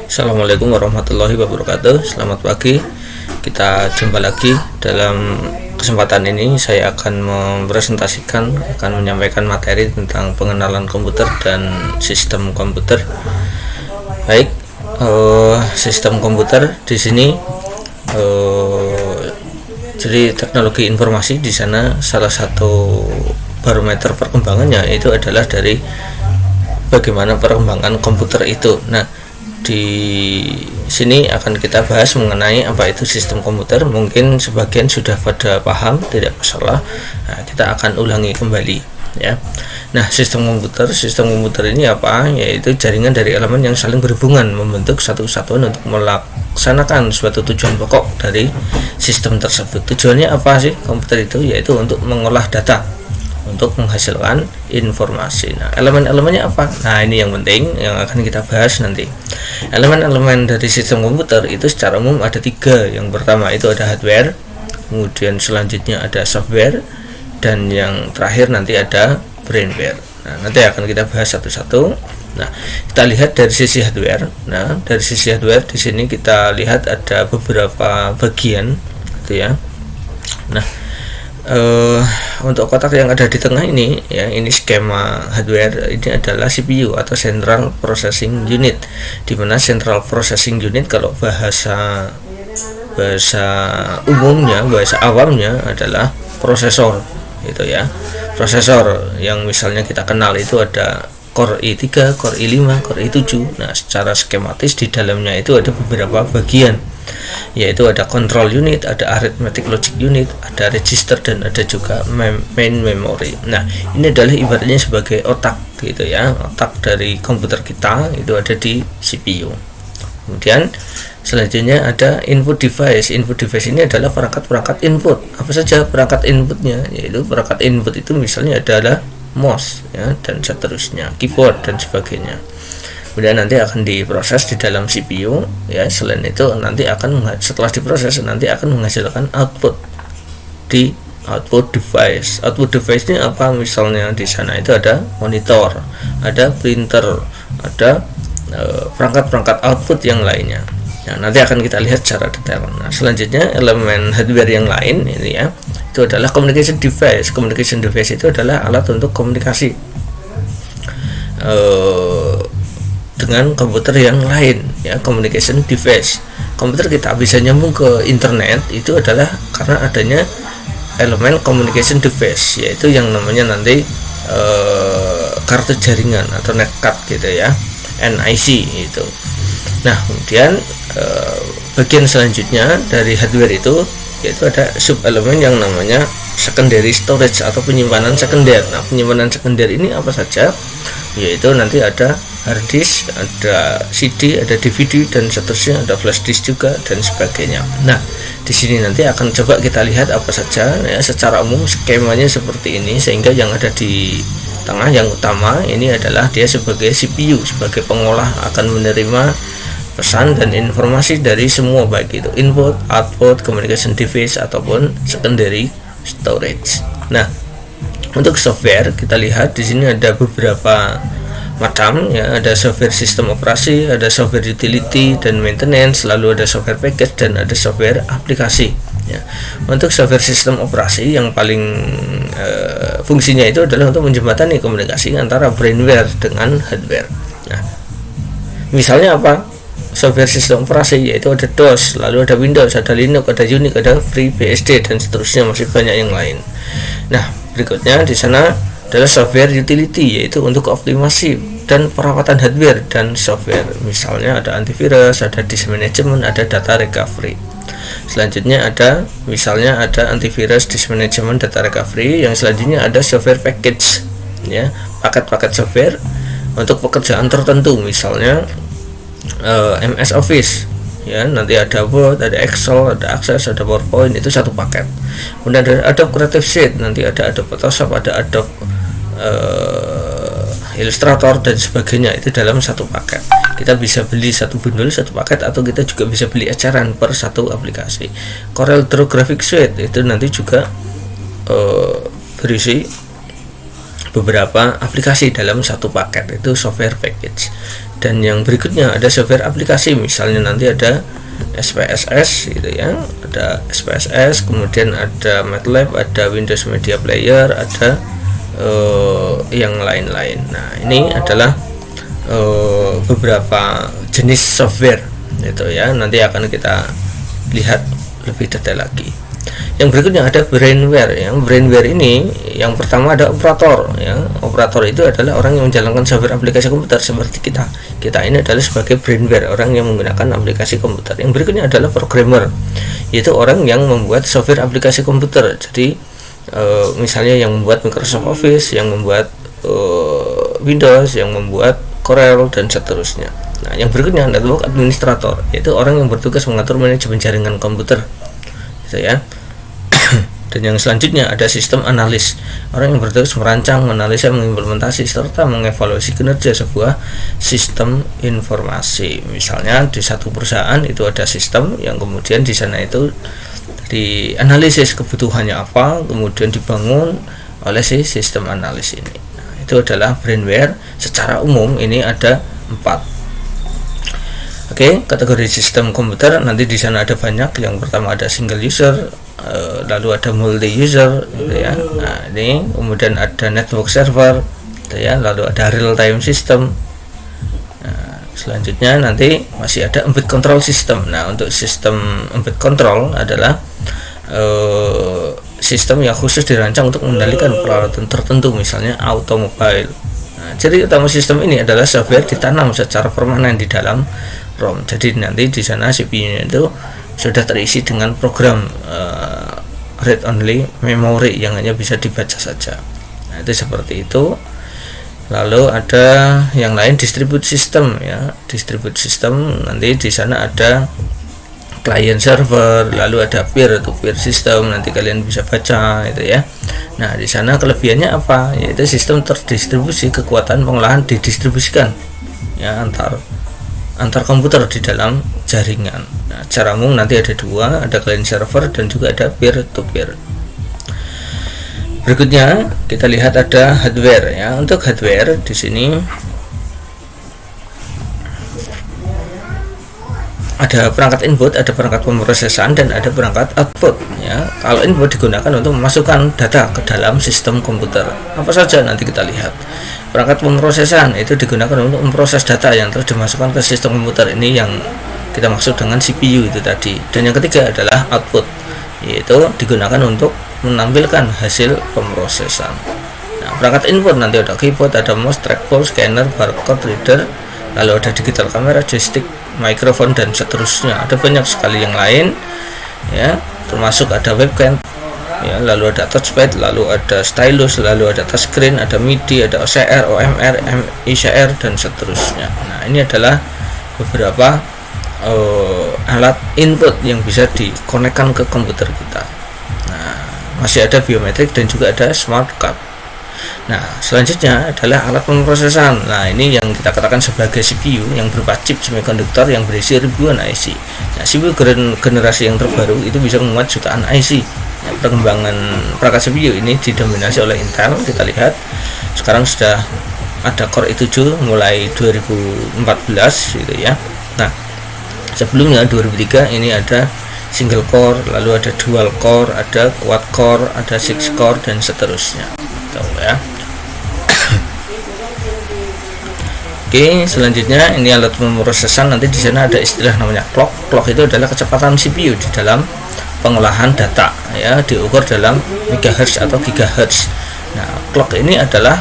Assalamualaikum warahmatullahi wabarakatuh. Selamat pagi. Kita jumpa lagi. Dalam kesempatan ini saya akan menyampaikan materi tentang pengenalan komputer dan sistem komputer. Baik, sistem komputer di sini jadi teknologi informasi di sana salah satu barometer perkembangannya itu adalah dari bagaimana perkembangan komputer itu. Nah, di sini akan kita bahas mengenai apa itu sistem komputer. Mungkin sebagian sudah pada paham, tidak masalah. Nah, kita akan ulangi kembali ya. Nah, sistem komputer ini apa? Yaitu jaringan dari elemen yang saling berhubungan membentuk satu kesatuan untuk melaksanakan suatu tujuan pokok dari sistem tersebut. Tujuannya apa sih komputer itu? Yaitu untuk mengolah data, untuk menghasilkan informasi. Nah, elemen-elemennya apa? Nah, ini yang penting yang akan kita bahas nanti. Elemen-elemen dari sistem komputer itu secara umum ada 3. Yang pertama itu ada hardware, kemudian selanjutnya ada software, dan yang terakhir nanti ada brainware. Nah, nanti akan kita bahas satu-satu. Nah, kita lihat dari sisi hardware. Nah, dari sisi hardware di sini kita lihat ada beberapa bagian gitu ya. Nah, untuk kotak yang ada di tengah ini ya, ini skema hardware. Ini adalah CPU atau Central Processing Unit, di mana Central Processing Unit kalau bahasa umumnya, bahasa awamnya adalah prosesor gitu ya. Prosesor yang misalnya kita kenal itu ada Core i3, Core i5, Core i7. Nah, secara skematis di dalamnya itu ada beberapa bagian, yaitu ada control unit, ada arithmetic logic unit, ada register, dan ada juga main memory. Nah, ini adalah ibaratnya sebagai otak gitu ya. Otak dari komputer kita itu ada di CPU. Kemudian selanjutnya ada input device. Input device ini adalah perangkat-perangkat input. Apa saja perangkat inputnya? Yaitu perangkat input itu misalnya adalah mouse ya, dan seterusnya, keyboard dan sebagainya. Kemudian nanti akan diproses di dalam CPU ya. Selain itu nanti setelah diproses nanti akan menghasilkan output di output device. Output device ini apa? Misalnya di sana itu ada monitor, ada printer, ada perangkat-perangkat output yang lainnya. Nah, nanti akan kita lihat secara detail. Nah, selanjutnya elemen hardware yang lain ini ya, itu adalah communication device. Communication device itu adalah alat untuk komunikasi dengan komputer yang lain ya. Communication device, komputer kita bisa nyambung ke internet itu adalah karena adanya elemen communication device, yaitu yang namanya nanti kartu jaringan atau netcard gitu ya, NIC itu. Nah, kemudian bagian selanjutnya dari hardware itu yaitu ada sub elemen yang namanya secondary storage atau penyimpanan sekunder. Nah, penyimpanan sekunder ini apa saja? Yaitu nanti ada hard disk, ada CD, ada DVD, dan seterusnya, ada flash disk juga dan sebagainya. Nah, di sini nanti akan coba kita lihat apa saja ya. Secara umum skemanya seperti ini, sehingga yang ada di tengah yang utama ini adalah dia sebagai CPU, sebagai pengolah, akan menerima pesan dan informasi dari semua, baik itu input, output, communication device ataupun secondary storage. Nah, untuk software kita lihat di sini ada beberapa macam ya. Ada software sistem operasi, ada software utility dan maintenance, lalu ada software package, dan ada software aplikasi ya. Untuk software sistem operasi yang paling fungsinya itu adalah untuk menjembatani komunikasi antara brainware dengan hardware. Nah, misalnya apa? Software sistem operasi yaitu ada DOS, lalu ada Windows, ada Linux, ada Unix, ada FreeBSD, dan seterusnya, masih banyak yang lain. Nah, berikutnya di sana adalah software utility, yaitu untuk optimasi dan perawatan hardware dan software. Misalnya ada antivirus, ada disk management, ada data recovery. Selanjutnya ada misalnya ada antivirus, disk management, data recovery. Yang selanjutnya ada software package ya, paket-paket software untuk pekerjaan tertentu, misalnya MS Office ya, nanti ada Word, ada Excel, ada Access, ada PowerPoint, itu satu paket. Kemudian ada Adobe Creative Suite, nanti ada Adobe Photoshop, ada Adobe Illustrator dan sebagainya, itu dalam satu paket. Kita bisa beli satu bundle, satu paket, atau kita juga bisa beli eceran per satu aplikasi. Corel Draw Graphic Suite itu nanti juga berisi beberapa aplikasi dalam satu paket, itu software package. Dan yang berikutnya ada software aplikasi, misalnya nanti ada SPSS gitu ya, ada SPSS, kemudian ada MATLAB, ada Windows Media Player, ada yang lain-lain. Nah, ini adalah beberapa jenis software itu ya, nanti akan kita lihat lebih detail lagi. Yang berikutnya ada brainware. Yang brainware ini yang pertama ada operator ya. Operator itu adalah orang yang menjalankan software aplikasi komputer seperti kita. Kita ini adalah sebagai brainware, orang yang menggunakan aplikasi komputer. Yang berikutnya adalah programmer, yaitu orang yang membuat software aplikasi komputer. Jadi misalnya yang membuat Microsoft Office, yang membuat Windows, yang membuat Corel dan seterusnya. Nah, yang berikutnya network administrator, yaitu orang yang bertugas mengatur manajemen jaringan komputer. Gitu ya. Dan yang selanjutnya ada sistem analis, orang yang bertugas merancang, menganalisa, mengimplementasi serta mengevaluasi kinerja sebuah sistem informasi. Misalnya di satu perusahaan itu ada sistem yang kemudian di sana itu dianalisis kebutuhannya apa, kemudian dibangun oleh si sistem analis ini. Nah, itu adalah brainware. Secara umum ini ada 4. Oke, kategori sistem komputer nanti di sana ada banyak. Yang pertama ada single user, lalu ada multi user gitu ya. Nah, ini kemudian ada network server gitu ya, lalu ada real time system. Nah, selanjutnya nanti masih ada embedded control system. Nah, untuk sistem embedded control adalah sistem yang khusus dirancang untuk mengendalikan peralatan tertentu, misalnya automobile. Nah, ciri utama sistem ini adalah software ditanam secara permanen di dalam ROM. Jadi nanti di sana CPU-nya itu sudah terisi dengan program read only memory yang hanya bisa dibaca saja. Nah, itu seperti itu. Lalu ada yang lain distribute system ya. Distribute system nanti di sana ada client server, lalu ada peer to peer system, nanti kalian bisa baca itu ya. Nah, di sana kelebihannya apa? Yaitu sistem terdistribusi, kekuatan pengolahan didistribusikan ya antar komputer di dalam jaringan. Nah, secara umum nanti ada 2, ada client server dan juga ada peer to peer. Berikutnya kita lihat ada hardware ya. Untuk hardware di sini ada perangkat input, ada perangkat pemrosesan, dan ada perangkat output ya. Kalau input digunakan untuk memasukkan data ke dalam sistem komputer. Apa saja nanti kita lihat. Perangkat pemrosesan itu digunakan untuk memproses data yang terus dimasukkan ke sistem komputer, ini yang kita maksud dengan CPU itu tadi. Dan yang ketiga adalah output, yaitu digunakan untuk menampilkan hasil pemrosesan. Nah, perangkat input nanti ada keyboard, ada mouse, trackball, scanner, barcode reader, lalu ada digital camera, joystick, mikrofon dan seterusnya. Ada banyak sekali yang lain ya, termasuk ada webcam ya, lalu ada touchpad, lalu ada stylus, lalu ada touchscreen, ada MIDI, ada OCR, OMR, MICR dan seterusnya. Nah, ini adalah beberapa alat input yang bisa dikonekkan ke komputer kita. Nah, masih ada biometrik dan juga ada smart card. Nah, selanjutnya adalah alat pemrosesan. Nah, ini yang kita katakan sebagai CPU yang berupa chip semikonduktor yang berisi ribuan IC. Nah, CPU generasi yang terbaru itu bisa memuat jutaan IC. Nah, perkembangan perangkat CPU ini didominasi oleh Intel. Kita lihat sekarang sudah ada Core i7 mulai 2014 gitu ya. Nah, sebelumnya 2003 ini ada single core, lalu ada dual core, ada quad core, ada 6 core dan seterusnya. Tahu ya. Oke, selanjutnya ini alat pemrosesan. Nanti di sana ada istilah namanya clock. Clock itu adalah kecepatan CPU di dalam pengolahan data ya, diukur dalam megahertz atau gigahertz. Nah, clock ini adalah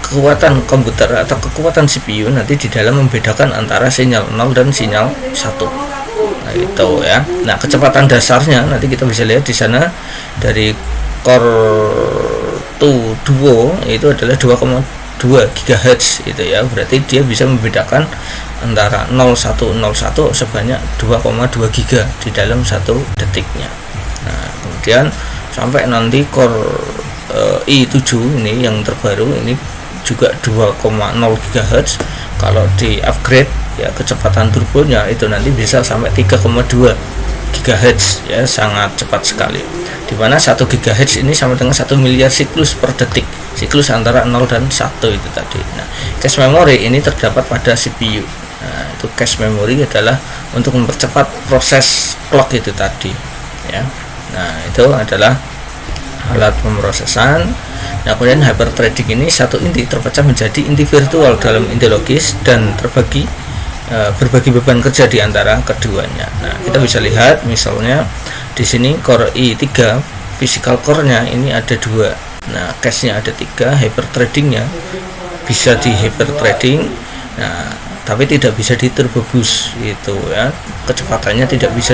kekuatan komputer atau kekuatan CPU nanti di dalam membedakan antara sinyal 0 dan sinyal 1. Nah, itu ya. Nah, kecepatan dasarnya nanti kita bisa lihat di sana dari Core 2 Duo itu adalah 2,2 GHz itu ya. Berarti dia bisa membedakan antara 0101 sebanyak 2,2 giga di dalam 1 detiknya. Nah, kemudian sampai nanti Core i7 ini yang terbaru ini juga 2,0 GHz. Kalau di upgrade ya kecepatan turbonya itu nanti bisa sampai 3,2 GHz ya, sangat cepat sekali, dimana 1 GHz ini sama dengan 1 miliar siklus per detik, siklus antara 0 dan 1 itu tadi. Nah, cache memory ini terdapat pada CPU. Nah, itu cache memory adalah untuk mempercepat proses clock itu tadi ya. Nah, itu adalah alat pemrosesan. Nah, kemudian hyperthreading ini satu inti terpecah menjadi inti virtual dalam inti logis dan berbagi beban kerja di antara keduanya. Nah, kita bisa lihat misalnya di sini core i3 physical core-nya ini ada 2. Nah, cache-nya ada 3, hyperthreading-nya bisa di hyperthreading. Nah, tapi tidak bisa di turbo boost gitu ya. Kecepatannya tidak bisa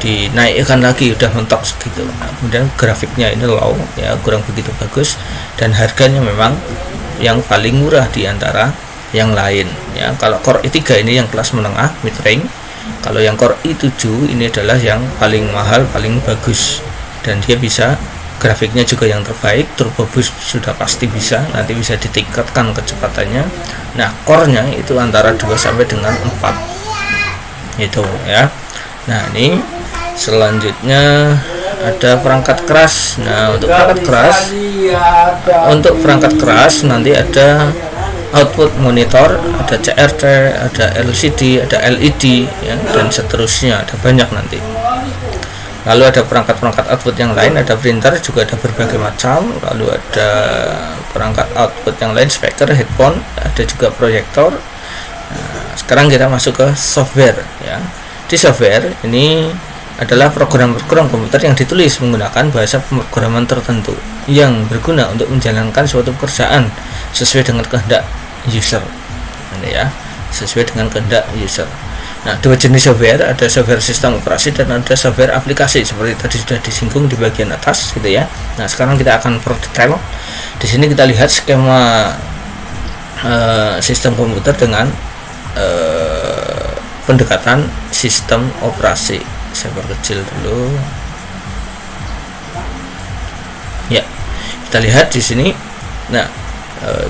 dinaikkan lagi, udah mentok segitu. Nah, kemudian grafiknya ini low ya, kurang begitu bagus, dan harganya memang yang paling murah di antara yang lain ya. Kalau Core i3 ini yang kelas menengah mid range, kalau yang Core i7 ini adalah yang paling mahal, paling bagus, dan dia bisa grafiknya juga yang terbaik, turbo boost sudah pasti bisa, nanti bisa ditingkatkan kecepatannya. Nah, core-nya itu antara 2 sampai dengan 4 itu ya. Nah, ini selanjutnya ada perangkat keras. Nah, untuk perangkat keras nanti ada output monitor, ada CRT, ada LCD, ada LED ya, dan seterusnya, ada banyak nanti. Lalu ada perangkat-perangkat output yang lain, ada printer juga, ada berbagai macam. Lalu ada perangkat output yang lain, speaker, headphone, ada juga proyektor. Nah, sekarang kita masuk ke software ya. Di software ini adalah program-program komputer yang ditulis menggunakan bahasa pemrograman tertentu yang berguna untuk menjalankan suatu pekerjaan sesuai dengan kehendak user. Ini ya, sesuai dengan kehendak user. Nah, 2 jenis software, ada software sistem operasi dan ada software aplikasi, seperti tadi sudah disinggung di bagian atas gitu ya. Nah, sekarang kita akan detail. Di sini kita lihat skema sistem komputer dengan pendekatan sistem operasi. Saya perkecil dulu. Ya, kita lihat di sini. Nah,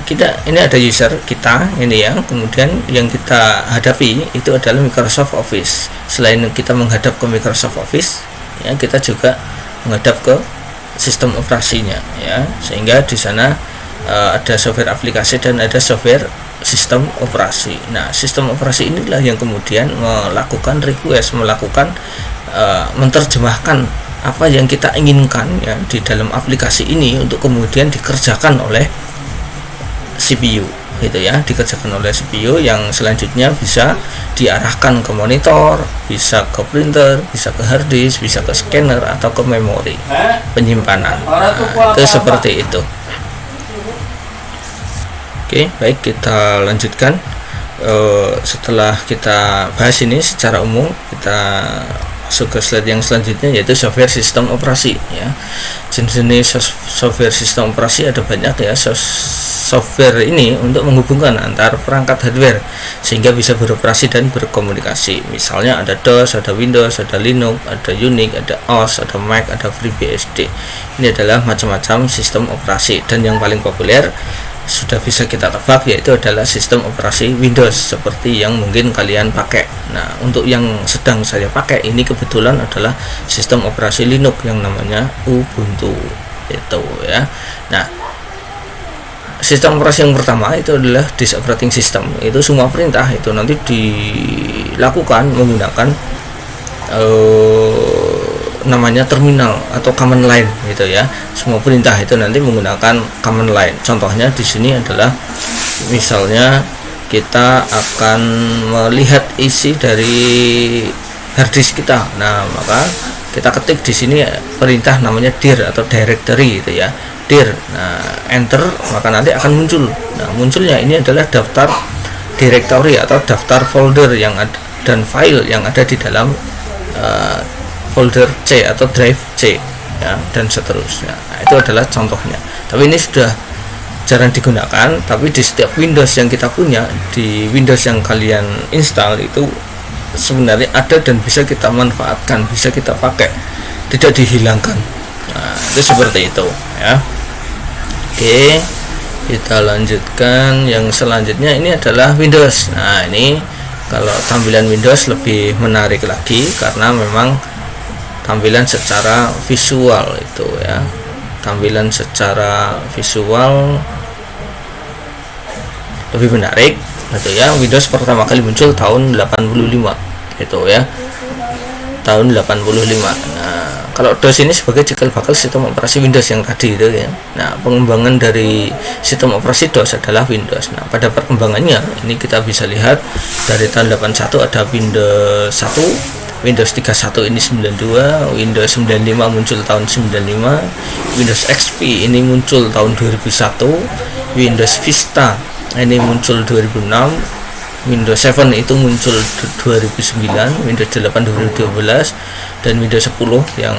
kita ini ada user kita ini ya, kemudian yang kita hadapi itu adalah Microsoft Office. Selain kita menghadap ke Microsoft Office ya, kita juga menghadap ke sistem operasinya ya, sehingga di sana ada software aplikasi dan ada software sistem operasi. Nah, sistem operasi inilah yang kemudian melakukan request, menerjemahkan apa yang kita inginkan ya di dalam aplikasi ini untuk kemudian dikerjakan oleh CPU gitu ya, dikerjakan oleh CPU yang selanjutnya bisa diarahkan ke monitor, bisa ke printer, bisa ke hard disk, bisa ke scanner atau ke memori penyimpanan. Nah, itu seperti itu. Oke, baik, kita lanjutkan. Setelah kita bahas ini secara umum, kita masuk ke slide yang selanjutnya, yaitu software sistem operasi ya. Jenis software sistem operasi ada banyak ya. Software ini untuk menghubungkan antar perangkat hardware sehingga bisa beroperasi dan berkomunikasi. Misalnya ada DOS, ada Windows, ada Linux, ada Unix, ada OS, ada Mac, ada FreeBSD. Ini adalah macam-macam sistem operasi, dan yang paling populer sudah bisa kita tebak yaitu adalah sistem operasi Windows seperti yang mungkin kalian pakai. Nah, untuk yang sedang saya pakai ini kebetulan adalah sistem operasi Linux yang namanya Ubuntu itu ya. Nah, sistem operasi yang pertama itu adalah disk operating system. Itu semua perintah itu nanti dilakukan menggunakan namanya terminal atau command line gitu ya. Semua perintah itu nanti menggunakan command line. Contohnya di sini adalah misalnya kita akan melihat isi dari hard disk kita. Nah, maka kita ketik di sini perintah namanya dir atau directory gitu ya. Dir. Nah, enter, maka nanti akan muncul. Nah, munculnya ini adalah daftar directory atau daftar folder yang ada dan file yang ada di dalam folder C atau drive C ya, dan seterusnya. Nah, itu adalah contohnya. Tapi ini sudah jarang digunakan, tapi di setiap Windows yang kita punya, di Windows yang kalian install itu sebenarnya ada dan bisa kita manfaatkan, bisa kita pakai, tidak dihilangkan. Nah, itu seperti itu ya. Oke, kita lanjutkan. Yang selanjutnya ini adalah Windows. Nah, ini kalau tampilan Windows lebih menarik lagi karena memang tampilan secara visual itu ya, tampilan secara visual lebih menarik gitu ya. Windows pertama kali muncul tahun 85 gitu ya, tahun 85. Nah, kalau DOS ini sebagai cikal bakal sistem operasi Windows yang tadi itu ya. Nah, pengembangan dari sistem operasi DOS adalah Windows. Nah, pada perkembangannya ini kita bisa lihat dari tahun 81 ada Windows 1, Windows 31 ini 92, Windows 95 muncul tahun 95, Windows XP ini muncul tahun 2001, Windows Vista ini muncul 2006, Windows 7 itu muncul 2009, Windows 8 2012, dan Windows 10 yang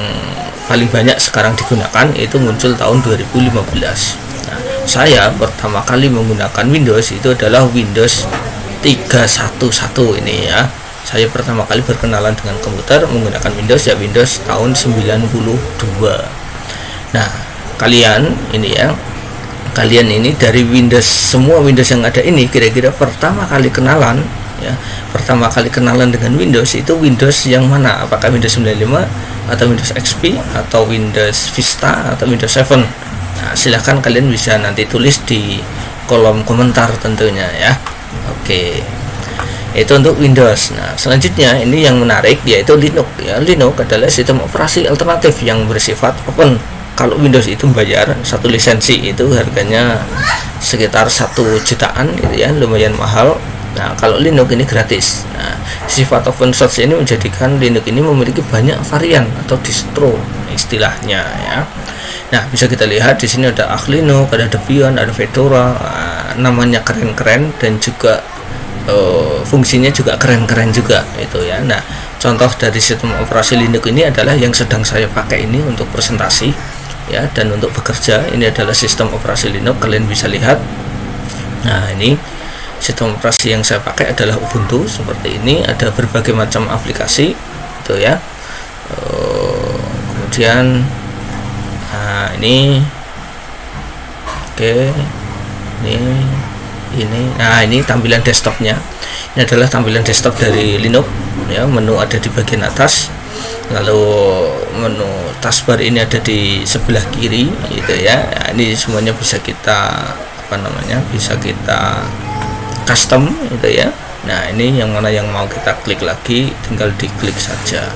paling banyak sekarang digunakan itu muncul tahun 2015. Nah, saya pertama kali menggunakan Windows itu adalah Windows 311 ini ya. Saya pertama kali berkenalan dengan komputer menggunakan Windows ya Windows tahun 92. Nah, kalian ini dari Windows, semua Windows yang ada ini kira-kira pertama kali kenalan dengan Windows itu Windows yang mana? Apakah Windows 95 atau Windows XP atau Windows Vista atau Windows 7? Nah, silahkan kalian bisa nanti tulis di kolom komentar tentunya ya. Oke, itu untuk Windows. Nah, selanjutnya ini yang menarik yaitu Linux ya. Linux adalah sistem operasi alternatif yang bersifat open. Kalau Windows itu bayar satu lisensi itu harganya sekitar 1 jutaan gitu ya, lumayan mahal. Nah, kalau Linux ini gratis. Nah, sifat open source ini menjadikan Linux ini memiliki banyak varian atau distro istilahnya ya. Nah, bisa kita lihat di sini ada Arch Linux, ada Debian, ada Fedora. Namanya keren-keren dan juga fungsinya juga keren-keren juga itu ya. Nah, contoh dari sistem operasi Linux ini adalah yang sedang saya pakai ini untuk presentasi ya, dan untuk bekerja ini adalah sistem operasi Linux, kalian bisa lihat. Nah, ini sistem operasi yang saya pakai adalah Ubuntu seperti ini, ada berbagai macam aplikasi itu ya. Kemudian nah ini oke, ini tampilan desktopnya. Ini adalah tampilan desktop dari Linux ya. Menu ada di bagian atas, lalu menu taskbar ini ada di sebelah kiri gitu ya. Nah, ini semuanya bisa kita bisa kita custom gitu ya. Nah, ini yang mana yang mau kita klik lagi tinggal diklik saja.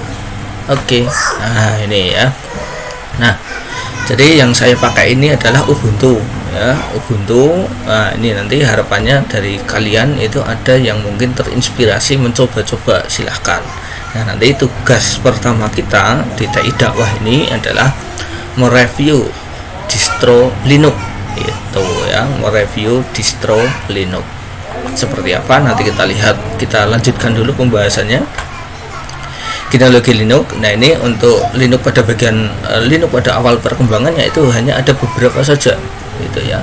Oke. Nah, ini ya. Nah, jadi yang saya pakai ini adalah Ubuntu ya, Ubuntu. Nah, ini nanti harapannya dari kalian itu ada yang mungkin terinspirasi mencoba-coba, silahkan. Nah, nanti tugas pertama kita di TI Dakwah ini adalah mereview distro Linux itu ya, mereview distro Linux seperti apa nanti kita lihat. Kita lanjutkan dulu pembahasannya kinologi Linux. Nah, ini untuk Linux pada bagian Linux pada awal perkembangannya itu hanya ada beberapa saja gitu ya.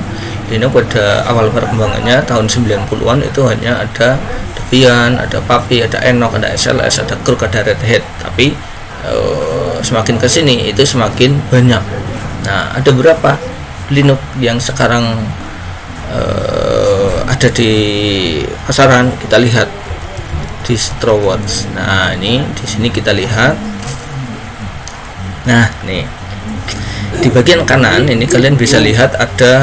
Linux pada awal perkembangannya tahun 90-an itu hanya ada Debian, ada Puppy, ada Enoch, ada SLS, ada Kruk, ada Red Hat. Tapi semakin ke sini itu semakin banyak. Nah, ada berapa Linux yang sekarang ada di pasaran? Kita lihat DistroWatch. Nah, ini di sini kita lihat. Nah, nih di bagian kanan ini kalian bisa lihat ada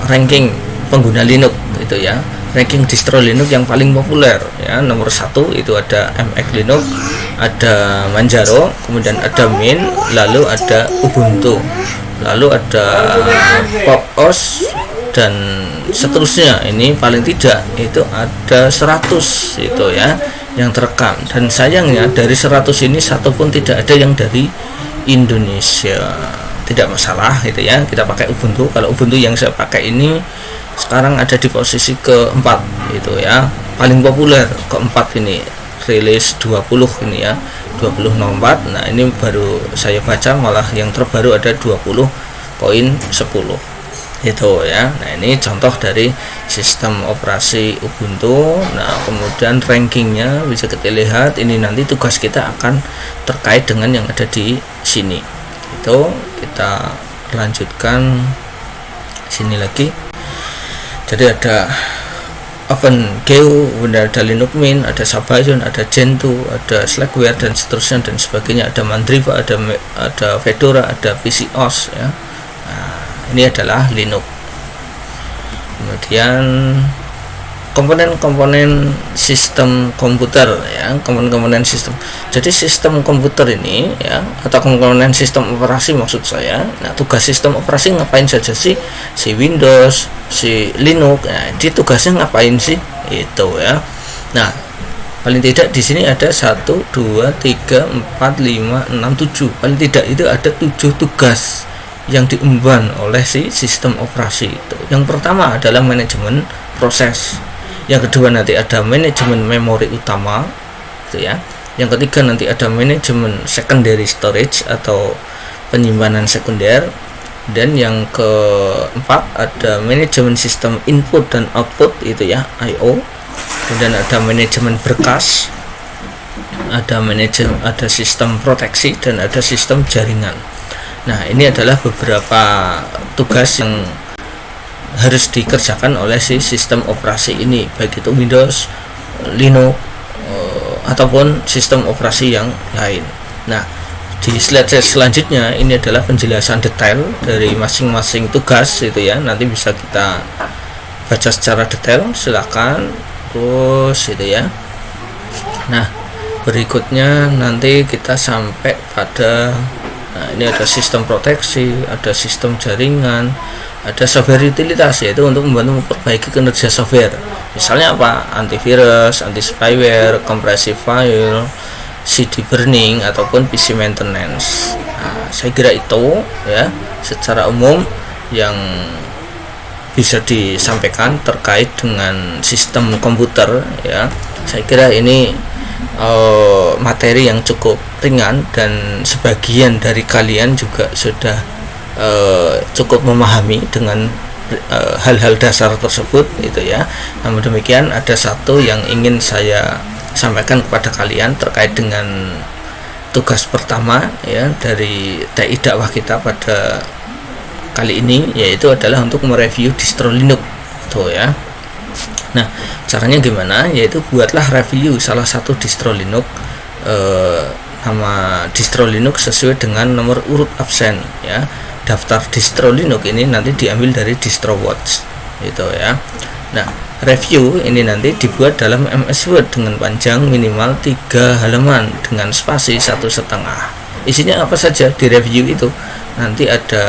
ranking pengguna Linux itu ya, ranking distro Linux yang paling populer ya. Nomor 1 itu ada MX Linux, ada Manjaro, kemudian ada Mint, lalu ada Ubuntu, lalu ada Pop!OS, dan seterusnya. Ini paling tidak itu ada 100 itu ya yang terekam, dan sayangnya dari 100 ini satu pun tidak ada yang dari Indonesia. Tidak masalah itu ya, kita pakai Ubuntu. Kalau Ubuntu yang saya pakai ini sekarang ada di posisi keempat itu ya, paling populer keempat ini, rilis 20 ini ya, 20.04. Nah, ini baru saya baca malah yang terbaru ada 20.10 itu ya. Nah, ini contoh dari sistem operasi Ubuntu. Nah, kemudian rankingnya bisa kita lihat. Ini nanti tugas kita akan terkait dengan yang ada di sini. Itu kita lanjutkan sini lagi. Jadi ada OpenGeo, kemudian ada Linux Mint, ada Sabayon, ada Gentoo, ada Slackware dan seterusnya dan sebagainya, ada Mandriva, ada Fedora, ada PCOS ya. Nah, ini adalah Linux. Kemudian komponen-komponen sistem komputer ya, komponen sistem. Jadi sistem komputer ini ya, atau komponen sistem operasi maksud saya. Nah, tugas sistem operasi ngapain saja sih? Si Windows, si Linux. Nah, di tugasnya ngapain sih? Itu ya. Nah, paling tidak di sini ada 1 2 3 4 5 6 7. Paling tidak itu ada 7 tugas yang diemban oleh si sistem operasi itu. Yang pertama adalah manajemen proses. Yang kedua nanti ada manajemen memori utama itu ya. Yang ketiga nanti ada manajemen secondary storage atau penyimpanan sekunder. Dan yang keempat ada manajemen sistem input dan output itu ya, I/O. Kemudian ada manajemen berkas, ada sistem proteksi dan ada sistem jaringan. Nah, ini adalah beberapa tugas yang harus dikerjakan oleh si sistem operasi ini, baik itu Windows, Linux, ataupun sistem operasi yang lain. Nah, di slide selanjutnya ini adalah penjelasan detail dari masing-masing tugas itu ya. Nanti bisa kita baca secara detail, silakan. Terus itu ya. Nah, berikutnya nanti kita sampai pada, nah, ini ada sistem proteksi, ada sistem jaringan, ada software utilitas, yaitu untuk membantu memperbaiki kinerja software. Misalnya apa? Antivirus, anti spyware, kompresi file, CD burning, ataupun PC maintenance. Nah, saya kira itu ya secara umum yang bisa disampaikan terkait dengan sistem komputer ya. Saya kira ini materi yang cukup ringan dan sebagian dari kalian juga sudah cukup memahami dengan hal-hal dasar tersebut itu ya. Namun demikian ada satu yang ingin saya sampaikan kepada kalian terkait dengan tugas pertama ya dari TI dakwah kita pada kali ini, yaitu adalah untuk mereview distro Linux tuh ya. Nah, caranya gimana? Yaitu buatlah review salah satu distro Linux, nama distro Linux sesuai dengan nomor urut absen ya. Daftar distro Linux ini nanti diambil dari DistroWatch itu ya. Nah, review ini nanti dibuat dalam MS Word dengan panjang minimal 3 halaman dengan spasi 1,5. Isinya apa saja di review itu? Nanti ada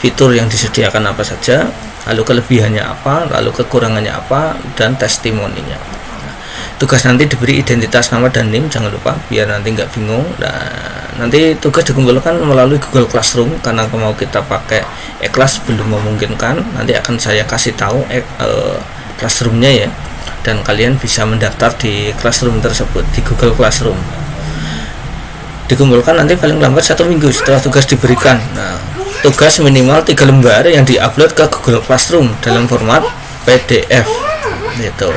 fitur yang disediakan apa saja, lalu kelebihannya apa, lalu kekurangannya apa, dan testimoninya. Nah, tugas nanti diberi identitas nama dan NIM, jangan lupa biar nanti nggak bingung. Nah, nanti tugas dikumpulkan melalui Google Classroom, karena mau kita pakai e-class belum memungkinkan. Nanti akan saya kasih tahu Classroom-nya ya, dan kalian bisa mendaftar di Classroom tersebut di Google Classroom. Dikumpulkan nanti paling lambat 1 minggu setelah tugas diberikan. Nah, tugas minimal 3 lembar yang diupload ke Google Classroom dalam format PDF gitu.